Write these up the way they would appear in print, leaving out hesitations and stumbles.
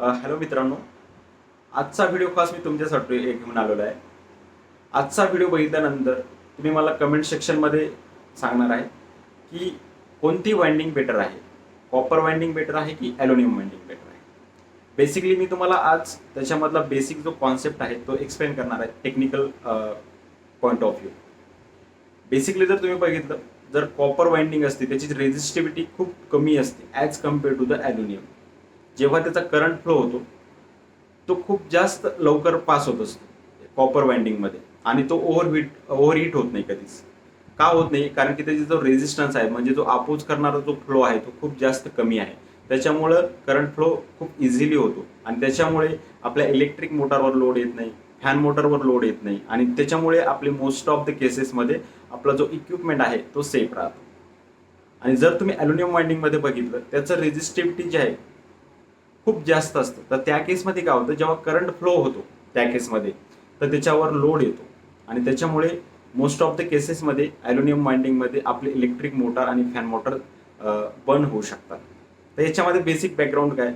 Hello मित्रांनो, आजचा video खास मी तुमच्यासाठी घेऊन आलेलो आहे. आजचा व्हिडिओ बघितल्यानंतर तुम्ही मला कमेंट सेक्शनमध्ये सांगणार आहे की कोणती वाइंडिंग बेटर आहे, कॉपर वाइंडिंग बेटर आहे की ॲल्युमिनियम वाइंडिंग बेटर आहे. बेसिकली मी तुम्हाला आज त्याच्यामधला बेसिक जो कॉन्सेप्ट आहे तो एक्सप्लेन करणार आहे, technical point of view. Basically जर तुम्ही बघितलं, जर कॉपर वाइंडिंग असते त्याची रेझिस्टिव्हिटी खूप कमी असते as compare to the aluminium. जेव्हा त्याचा करंट फ्लो होतो तो खूप जास्त लवकर पास होत असतो कॉपर वाइंडिंगमध्ये, आणि तो ओव्हरहीट होत नाही कधीच. का होत नाही? कारण की त्याचा जो रेझिस्टन्स आहे, म्हणजे जो अपोज करणारा जो फ्लो आहे तो खूप जास्त कमी आहे. त्याच्यामुळं करंट फ्लो खूप इझिली होतो आणि त्याच्यामुळे आपल्या इलेक्ट्रिक मोटारवर लोड येत नाही, फॅन मोटरवर लोड येत नाही, आणि त्याच्यामुळे आपले मोस्ट ऑफ द केसेसमध्ये आपला जो इक्विपमेंट आहे तो सेफ राहतो. आणि जर तुम्ही ॲल्युमिनियम वाइंडिंगमध्ये बघितलं, त्याचं रेझिस्टिव्हिटी जे आहे खूप जास्त असतं. तर त्या केसमध्ये काय होतं, जेव्हा करंट फ्लो होतो त्या केसमध्ये तर त्याच्यावर लोड येतो, आणि त्याच्यामुळे मोस्ट ऑफ द केसेसमध्ये ॲल्युमिनियम वाइंडिंगमध्ये आपले इलेक्ट्रिक मोटार आणि फॅन मोटर बंद होऊ शकतात. तर याच्यामध्ये बेसिक बॅकग्राऊंड काय,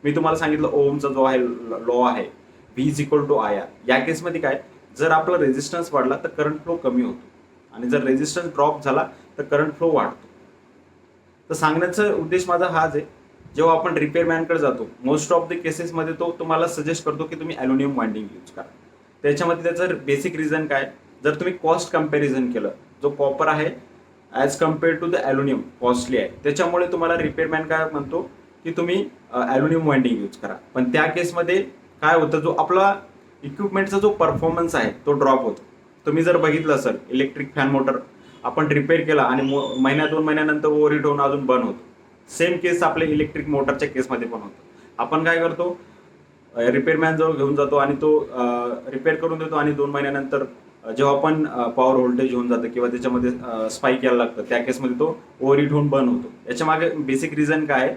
मी तुम्हाला सांगितलं ओमचा जो आहे लॉ आहे, V is equal to I R. या केसमध्ये काय, जर आपला रेझिस्टन्स वाढला तर करंट फ्लो कमी होतो, आणि जर रेझिस्टन्स ड्रॉप झाला तर करंट फ्लो वाढतो. तर सांगण्याचा उद्देश माझा हाच आहे, जेव्हा आपण रिपेअरमॅनकडे जातो मोस्ट ऑफ द केसेसमध्ये तो तुम्हाला सजेस्ट करतो की तुम्ही ॲल्युमिनियम वाइंडिंग यूज करा. त्याच्यामध्ये त्याचं बेसिक रिझन काय, जर तुम्ही कॉस्ट कम्पॅरिझन केलं, जो कॉपर आहे as compare to the aluminium costly आहे, त्याच्यामुळे तुम्हाला रिपेअरमॅन काय म्हणतो की तुम्ही ॲल्युमिनियम वाइंडिंग यूज करा. पण त्या केसमध्ये काय होतं, जो आपला इक्विपमेंटचा जो परफॉर्मन्स आहे तो ड्रॉप होतो. तुम्ही जर बघितलं असेल, इलेक्ट्रिक फॅन मोटर आपण रिपेअर केला आणि महिन्या 2 महिन्यानंतर ओव्हरहीट होऊन अजून बंद होतो. सेम केस आपल्या इलेक्ट्रिक मोटरच्या केसमध्ये पण होतं. आपण काय करतो, रिपेअरमॅन जवळ घेऊन जातो आणि तो रिपेअर करून देतो, आणि 2 महिन्यानंतर जेव्हा आपण पॉवर व्होल्टेज होऊन जातं किंवा त्याच्यामध्ये स्पाईक यायला लागतं, त्या केसमध्ये तो ओव्हरहीट होऊन बंद होतो. याच्या मागे बेसिक रिझन काय आहे,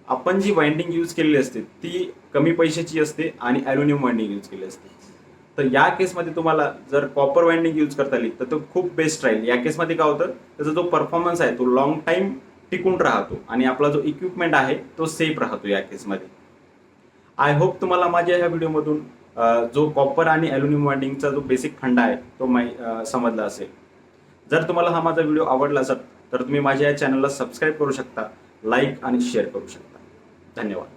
आपण जी वाइंडिंग यूज केलेली असते ती कमी पैशाची असते आणि ॲल्युमिनियम वाइंडिंग यूज केली असते. तर या केसमध्ये तुम्हाला जर कॉपर वाइंडिंग यूज करता आली तर तो खूप बेस्ट राहील. या केसमध्ये काय होतं, त्याचा जो परफॉर्मन्स आहे तो लॉंग टाईम टिकून राहतो, आणि आपला जो इक्विपमेंट आहे तो सेफ राहतो या केसमध्ये. आय होप तुम्हाला माझ्या ह्या व्हिडिओमधून जो कॉपर आणि ॲल्युमिनियम वाइंडिंगचा जो बेसिक फंडा आहे तो समजला असेल. जर तुम्हाला हा माझा व्हिडिओ आवडला असेल तर तुम्ही माझ्या या चॅनलला सबस्क्राईब करू शकता, लाईक आणि शेअर करू शकता. धन्यवाद.